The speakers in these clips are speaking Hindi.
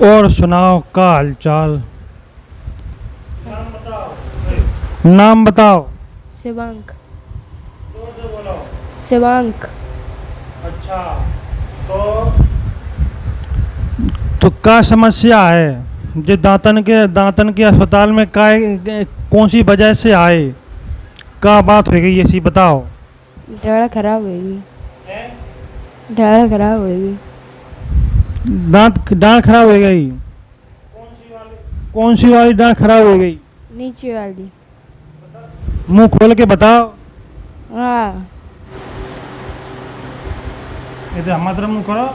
और सुनाओ का हालचाल। नाम बताओ। नाम बताओ। शिवांक। जोर से बोलो। शिवांक। अच्छा, तो क्या समस्या है? जो दांतन के अस्पताल में का कौन सी वजह से आए? क्या बात हो गई ऐसी बताओ। दाढ़ खराब हो गई। दाढ़ खराब हो गई। दांत खराब हो गई? कौन सी वाली दांत खराब हो गई? नीचे वाली। मुंह खोल के बताओ। हाँ। इधर हमारा मुंह करो।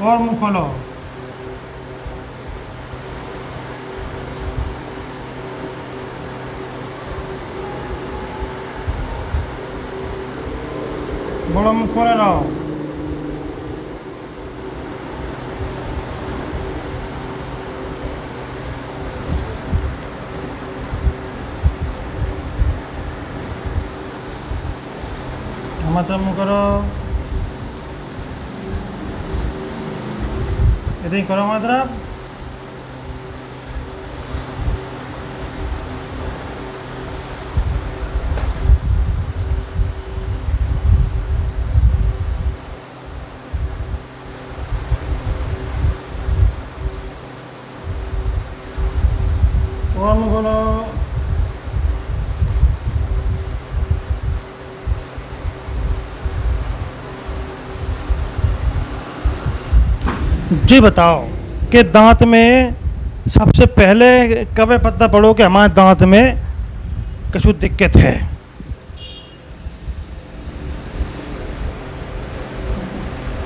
और मुंह खोलो। बड़ा मुंह खोले रहो। हमारा मुंह करो। इधर ही करो हमारा। और मुंह खोलो। जी बताओ कि दांत में सबसे पहले कब पता पड़ो कि हमारे दांत में कुछ दिक्कत है?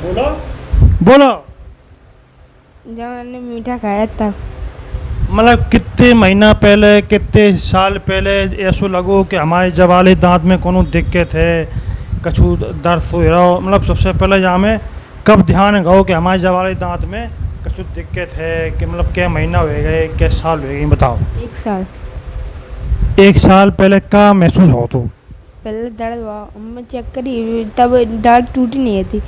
बोलो बोलो। जब मैंने मीठा खाया तब। मतलब कितने महीना पहले, कितने साल पहले ऐसा लगो कि हमारे जवाले दांत में कोनो दिक्कत है, कछु दर्द हो रहा हो? मतलब सबसे पहले जहाँ में कब ध्यान गो कि हमारे जवाले दांत में कछु दिक्कत है? कि मतलब क्या महीना हो गए, क्या साल हो गए बताओ। 1 साल। 1 साल पहले का महसूस हो तो? पहले दर्द हुआ, मैं चेक करी तब दाढ़ टूटी नहीं थी।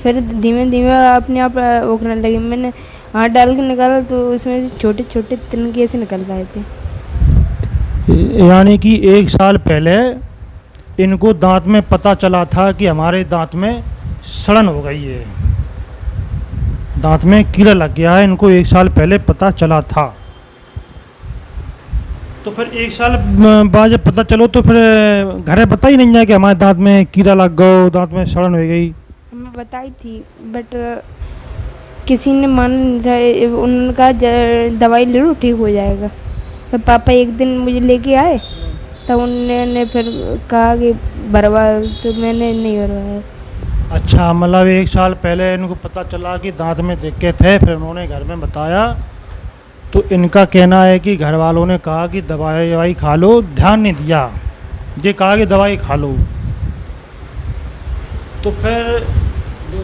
फिर धीमे धीमे अपने आप उगने लगी। मैंने हाथ डाल के निकाला तो उसमें से छोटे छोटे तिनके से निकल रहे थे। यानी कि 1 साल पहले इनको दांत में पता चला था कि हमारे दांत में सड़न हो गई है, दांत में कीड़ा लग गया है। इनको 1 साल पहले पता चला था। तो फिर 1 साल बाद जब पता चलो तो फिर घर बता ही नहीं जाए कि हमारे दांत में कीड़ा लग गया, दांत में सड़न हो गई? मैं बताई थी बट किसी ने मान उनका दवाई ले लो ठीक हो जाएगा। तो पापा एक दिन मुझे लेके आए तब उन्होंने फिर कहा कि भरवा, तो मैंने नहीं भरवाया। अच्छा, मतलब 1 साल पहले इनको पता चला कि दांत में दिक्कत है, फिर उन्होंने घर में बताया। तो इनका कहना है कि घर वालों ने कहा कि दवाई ववाई खा लो, ध्यान नहीं दिया, ये कहा कि दवाई खा लो। तो फिर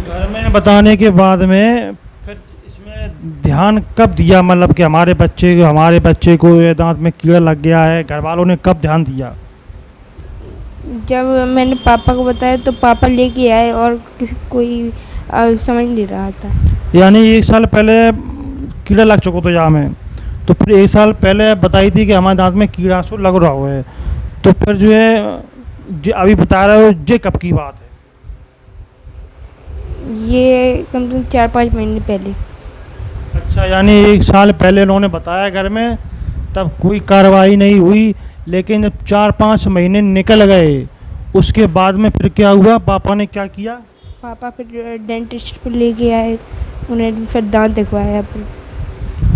घर में बताने के बाद में फिर इसमें ध्यान कब दिया? मतलब कि हमारे बच्चे को ये दांत में कीड़ा लग गया है, घर वालों ने कब ध्यान दिया? जब मैंने पापा को बताया तो पापा लेके आए और कोई समझ नहीं रहा था। यानी 1 साल पहले कीड़ा लग चुका था यहाँ में, तो फिर 1 साल पहले बताई थी कि हमारे दांत में कीड़ा सो लग रहा हुआ है। तो फिर जो है जो अभी बता रहे हो ये कब की बात है? ये कम से कम 4-5 महीने पहले। अच्छा, यानी 1 साल पहले उन्होंने बताया घर में, तब कोई कार्रवाई नहीं हुई। लेकिन जब 4-5 महीने निकल गए उसके बाद में फिर क्या हुआ? पापा ने क्या किया? पापा फिर डेंटिस्ट पे लेके आए, उन्हें फिर दांत दिखवाया। फिर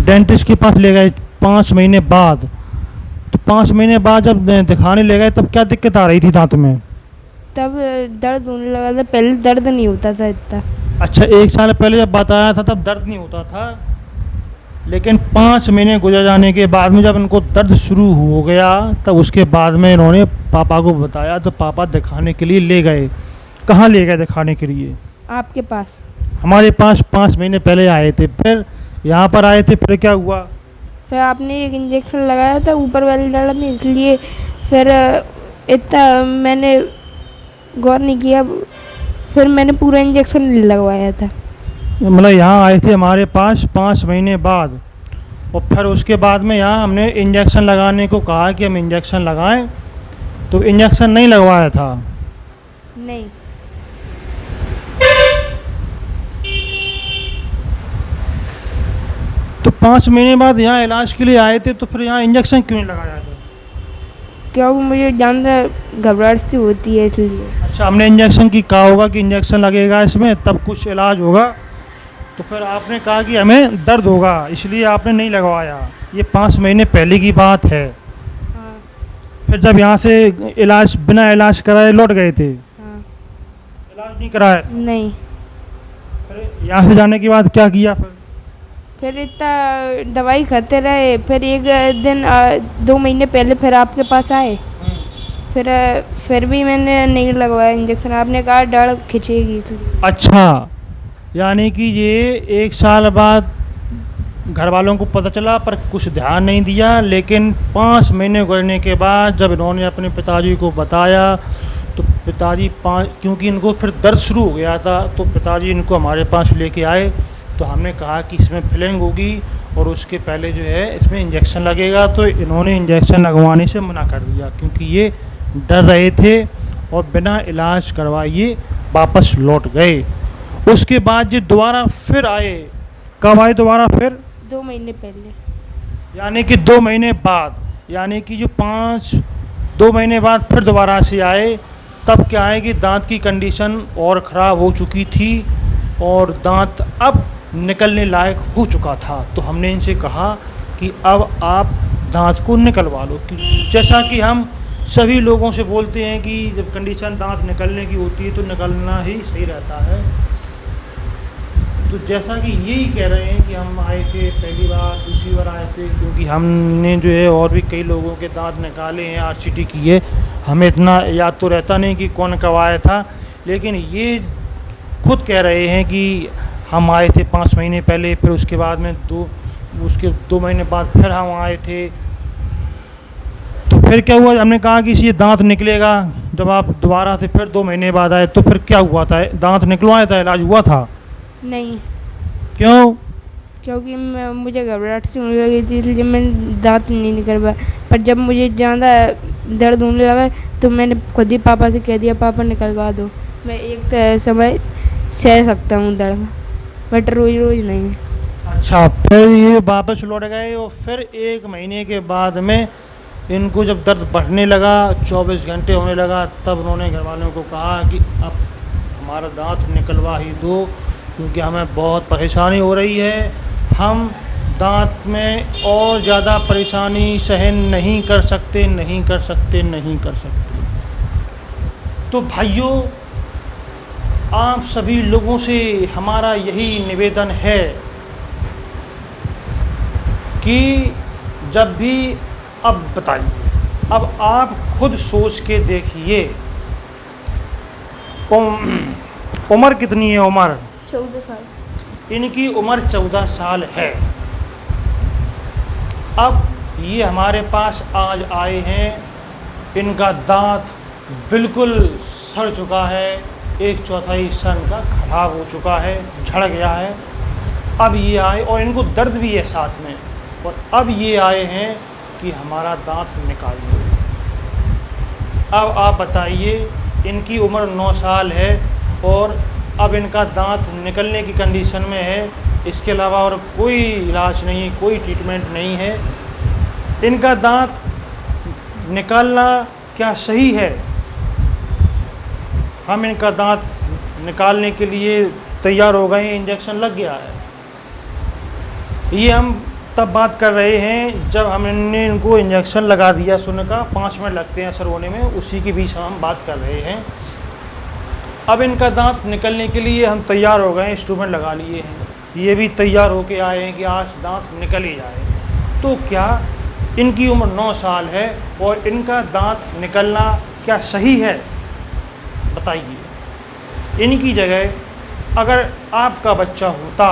डेंटिस्ट के पास ले गए 5 महीने बाद। तो 5 महीने बाद जब दिखाने ले गए तब क्या दिक्कत आ रही थी दांत में? तब दर्द होने लगा था, पहले दर्द नहीं होता था इतना। अच्छा, 1 साल पहले जब बताया था तब दर्द नहीं होता था, लेकिन 5 महीने गुजर जाने के बाद में जब इनको दर्द शुरू हो गया तब उसके बाद में इन्होंने पापा को बताया। तो पापा दिखाने के लिए ले गए। कहाँ ले गए दिखाने के लिए? आपके पास। हमारे पास 5 महीने पहले आए थे, फिर यहाँ पर आए थे, फिर क्या हुआ? फिर आपने एक इंजेक्शन लगाया था ऊपर वाली दाढ़ में, इसलिए फिर इतना मैंने गौर नहीं किया। फिर मैंने पूरा इंजेक्शन लगवाया था। मतलब यहाँ आए थे हमारे पास 5 महीने बाद, और फिर उसके बाद में यहाँ हमने इंजेक्शन लगाने को कहा कि हम इंजेक्शन लगाएं, तो इंजेक्शन नहीं लगवाया था। नहीं, तो 5 महीने बाद यहाँ इलाज के लिए आए थे, तो फिर यहाँ इंजेक्शन क्यों नहीं लगाया था? क्या वो मुझे ज़्यादा घबराहट सी होती है इसलिए। अच्छा, हमने इंजेक्शन की कहा होगा कि इंजेक्शन लगेगा इसमें तब कुछ इलाज होगा, तो फिर आपने कहा कि हमें दर्द होगा, इसलिए आपने नहीं लगवाया। ये 5 महीने पहले की बात है। हाँ फिर जब यहाँ से इलाज बिना इलाज कराए लौट गए थे, हाँ। इलाज नहीं कराया, नहीं, फिर यहाँ से जाने के बाद क्या किया? फिर इतना दवाई खाते रहे। फिर एक दिन 2 महीने पहले फिर आपके पास आए। फिर भी मैंने नहीं लगवाया इंजेक्शन। आपने कहा डाढ़ खिंचेगी इसलिए। अच्छा, यानी कि ये 1 साल बाद घर वालों को पता चला पर कुछ ध्यान नहीं दिया, लेकिन 5 महीने गुजरने के बाद जब इन्होंने अपने पिताजी को बताया, तो पिताजी क्योंकि इनको फिर दर्द शुरू हो गया था, तो पिताजी इनको हमारे पास लेके आए। तो हमने कहा कि इसमें फिलिंग होगी और उसके पहले जो है इसमें इंजेक्शन लगेगा, तो इन्होंने इंजेक्शन लगवाने से मना कर दिया क्योंकि ये डर रहे थे, और बिना इलाज करवाए ये वापस लौट गए। उसके बाद ये दोबारा फिर आए। कब आए दोबारा फिर? 2 महीने पहले। यानी कि 2 महीने बाद, यानी कि जो 2 महीने बाद फिर दोबारा से आए। तब क्या है कि दांत की कंडीशन और ख़राब हो चुकी थी और दांत अब निकलने लायक हो चुका था। तो हमने इनसे कहा कि अब आप दांत को निकलवा लो, कि जैसा कि हम सभी लोगों से बोलते हैं कि जब कंडीशन दांत निकलने की होती है तो निकलना ही सही रहता है। तो जैसा कि यही कह रहे हैं कि हम आए थे पहली बार, दूसरी बार आए थे, क्योंकि हमने जो है और भी कई लोगों के दांत निकाले हैं, आरसीटी की है, हमें इतना याद तो रहता नहीं कि कौन कब आया था, लेकिन ये खुद कह रहे हैं कि हम आए थे 5 महीने पहले, फिर उसके बाद में 2 महीने बाद फिर हम आए थे। तो फिर क्या हुआ? हमने कहा कि ये दांत निकलेगा। जब आप दोबारा से फिर 2 महीने बाद आए तो फिर क्या हुआ था? दांत निकलवाया था, इलाज हुआ था? नहीं, क्यों? क्योंकि मुझे घबराहट सी होने लगी थी, इसलिए मैंने दांत नहीं निकलवाया। पर जब मुझे ज़्यादा दर्द होने लगा तो मैंने खुद ही पापा से कह दिया, पापा निकलवा दो, मैं एक समय सह सकता हूँ दर्द, बट रोज़ रोज़ नहीं। अच्छा, फिर ये वापस लौट गए और फिर 1 महीने के बाद में इनको जब दर्द बढ़ने लगा, 24 घंटे होने लगा, तब उन्होंने घर वालों को कहा कि अब हमारा दांत निकलवा ही दो, क्योंकि हमें बहुत परेशानी हो रही है, हम दांत में और ज़्यादा परेशानी सहन नहीं कर सकते, नहीं कर सकते, नहीं कर सकते। तो भाइयों, आप सभी लोगों से हमारा यही निवेदन है कि जब भी, अब बताइए, अब आप खुद सोच के देखिए, उम्र कितनी है? उम्र 14 साल। इनकी उम्र 14 साल है। अब ये हमारे पास आज आए हैं, इनका दांत बिल्कुल सड़ चुका है, 1/4 हिस्सा इनका खराब हो चुका है, झड़ गया है। अब ये आए और इनको दर्द भी है साथ में, और अब ये आए हैं कि हमारा दांत निकालिए। अब आप बताइए, इनकी उम्र 9 साल है और अब इनका दांत निकलने की कंडीशन में है, इसके अलावा और कोई इलाज नहीं, कोई ट्रीटमेंट नहीं है। इनका दांत निकालना क्या सही है? हम इनका दांत निकालने के लिए तैयार हो गए हैं, इंजेक्शन लग गया है। ये हम तब बात कर रहे हैं जब हमने इनको इंजेक्शन लगा दिया, सुनने का 5 मिनट लगते हैं असर होने में, उसी के बीच हम बात कर रहे हैं। अब इनका दांत निकलने के लिए हम तैयार हो गए, इंस्ट्रूमेंट लगा लिए हैं, ये भी तैयार होके आए हैं कि आज दांत निकल ही जाए। तो क्या इनकी उम्र 9 साल है और इनका दांत निकलना क्या सही है? बताइए। इनकी जगह अगर आपका बच्चा होता,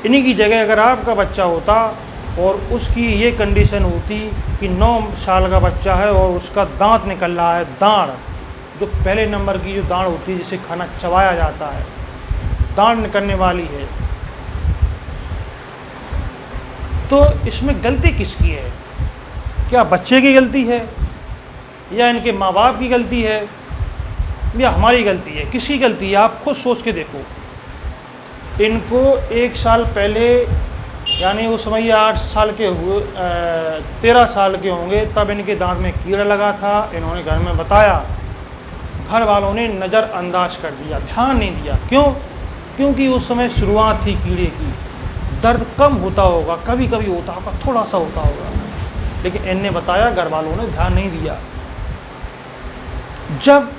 इन्हीं की जगह अगर आपका बच्चा होता और उसकी ये कंडीशन होती कि 9 साल का बच्चा है और उसका दांत निकल रहा है, दांत, जो पहले नंबर की जो दाढ़ होती है जिसे खाना चबाया जाता है, दाढ़ निकलने वाली है। तो इसमें गलती किसकी है? क्या बच्चे की गलती है, या इनके माँ बाप की गलती है, या हमारी गलती है? किसकी गलती है? आप खुद सोच के देखो। इनको 1 साल पहले, यानी उस समय 8 साल के हुए, 13 साल के होंगे, तब इनके दांत में कीड़ा लगा था। इन्होंने घर में बताया, घर वालों ने नज़रअंदाज कर दिया, ध्यान नहीं दिया। क्यों? क्योंकि उस समय शुरुआत थी कीड़े की, दर्द कम होता होगा, कभी कभी होता होगा, थोड़ा सा होता होगा, लेकिन इनने बताया, घर वालों ने ध्यान नहीं दिया। जब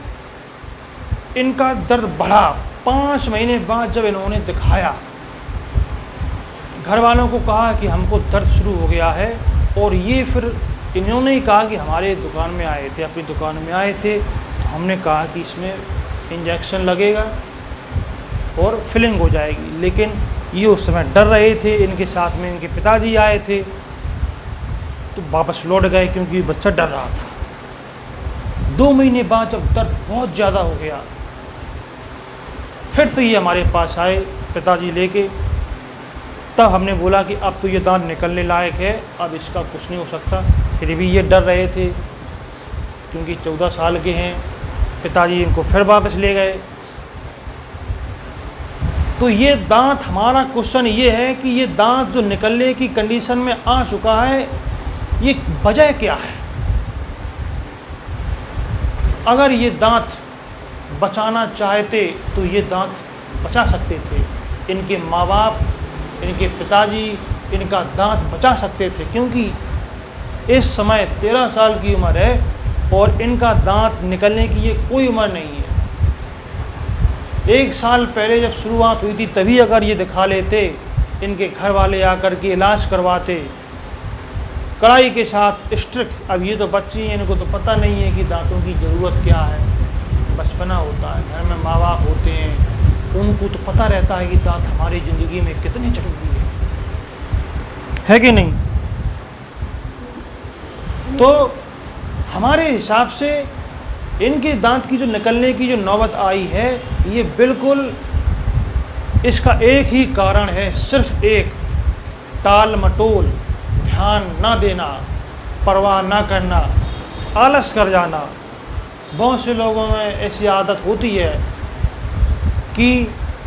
इनका दर्द बढ़ा 5 महीने बाद, जब इन्होंने दिखाया, घर वालों को कहा कि हमको दर्द शुरू हो गया है, और ये फिर इन्होंने ही कहा कि हमारे दुकान में आए थे, अपनी दुकान में आए थे, तो हमने कहा कि इसमें इंजेक्शन लगेगा और फिलिंग हो जाएगी। लेकिन ये उस समय डर रहे थे। इनके साथ में इनके पिताजी आए थे, तो वापस लौट गए क्योंकि बच्चा डर रहा था। 2 महीने बाद जब दर्द बहुत ज़्यादा हो गया, फिर से ये हमारे पास आए पिताजी लेके। तब हमने बोला कि अब तो ये दांत निकलने लायक है, अब इसका कुछ नहीं हो सकता। फिर भी ये डर रहे थे क्योंकि 14 साल के हैं। पिताजी इनको फिर वापस ले गए। तो ये दांत, हमारा क्वेश्चन ये है कि ये दांत जो निकलने की कंडीशन में आ चुका है, ये वजह क्या है? अगर ये दांत बचाना चाहते तो ये दांत बचा सकते थे। इनके माँ बाप, इनके पिताजी इनका दांत बचा सकते थे, क्योंकि इस समय 13 साल की उम्र है और इनका दांत निकलने की ये कोई उम्र नहीं है। 1 साल पहले जब शुरुआत हुई थी, तभी अगर ये दिखा लेते, इनके घर वाले आकर के इलाज करवाते कड़ाई के साथ, स्ट्रिक्ट। अब ये तो बच्ची हैं, इनको तो पता नहीं है कि दांतों की ज़रूरत क्या है। बचपना होता है, घर में माँ बाप होते हैं, उनको तो पता रहता है कि दांत हमारी ज़िंदगी में कितने ज़रूरी है कि नहीं? तो हमारे हिसाब से इनके दांत की जो निकलने की जो नौबत आई है, ये बिल्कुल इसका एक ही कारण है, सिर्फ एक, टाल मटोल, ध्यान ना देना, परवाह ना करना, आलस कर जाना। बहुत से लोगों में ऐसी आदत होती है कि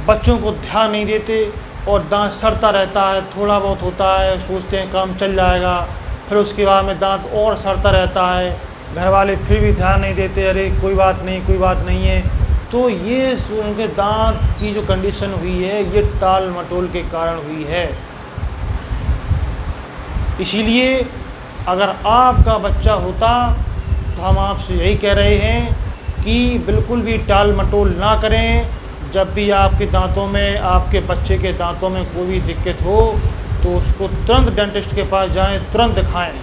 बच्चों को ध्यान नहीं देते और दांत सड़ता रहता है, थोड़ा बहुत होता है, सोचते हैं काम चल जाएगा, फिर उसके बाद में दांत और सड़ता रहता है, घर वाले फिर भी ध्यान नहीं देते, अरे कोई बात नहीं, कोई बात नहीं है। तो ये उनके दांत की जो कंडीशन हुई है, ये टाल मटोल के कारण हुई है। इसीलिए अगर आपका बच्चा होता तो हम आपसे यही कह रहे हैं कि बिल्कुल भी टाल मटोल ना करें। जब भी आपके दांतों में, आपके बच्चे के दांतों में कोई भी दिक्कत हो तो उसको तुरंत डेंटिस्ट के पास जाएं, तुरंत दिखाएं,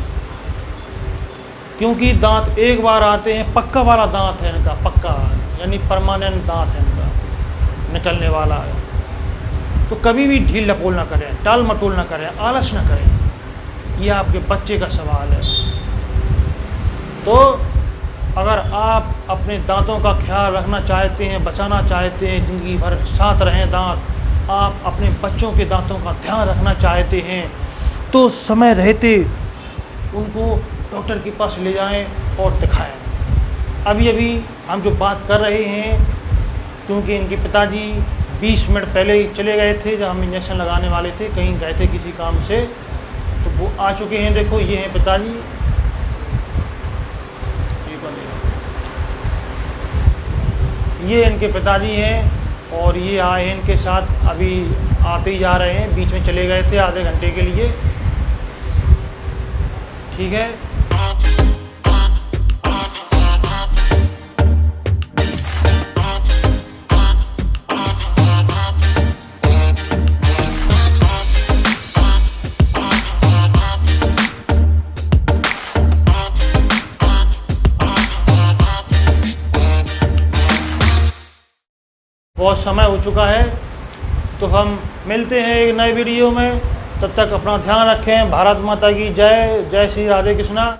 क्योंकि दांत एक बार आते हैं, पक्का वाला दांत है इनका, पक्का यानी परमानेंट दांत है इनका, निकलने वाला है। तो कभी भी ढील लपोल ना करें, टाल मटोल ना करें, आलस ना करें। ये आपके बच्चे का सवाल है। तो अगर आप अपने दांतों का ख्याल रखना चाहते हैं, बचाना चाहते हैं, ज़िंदगी भर साथ रहें दांत, आप अपने बच्चों के दांतों का ध्यान रखना चाहते हैं, तो समय रहते उनको डॉक्टर के पास ले जाएं और दिखाएं। अभी अभी हम जो बात कर रहे हैं, क्योंकि इनके पिताजी 20 मिनट पहले ही चले गए थे, जब हम इंजेक्शन लगाने वाले थे, कहीं गए थे किसी काम से, तो वो आ चुके हैं। देखो ये हैं पिताजी, ये इनके पिताजी हैं और ये आए हैं इनके साथ, अभी आते ही जा रहे हैं, बीच में चले गए थे आधे घंटे के लिए। ठीक है, बहुत समय हो चुका है, तो हम मिलते हैं एक नए वीडियो में। तब तक अपना ध्यान रखें। भारत माता की जय। जय श्री राधे कृष्णा।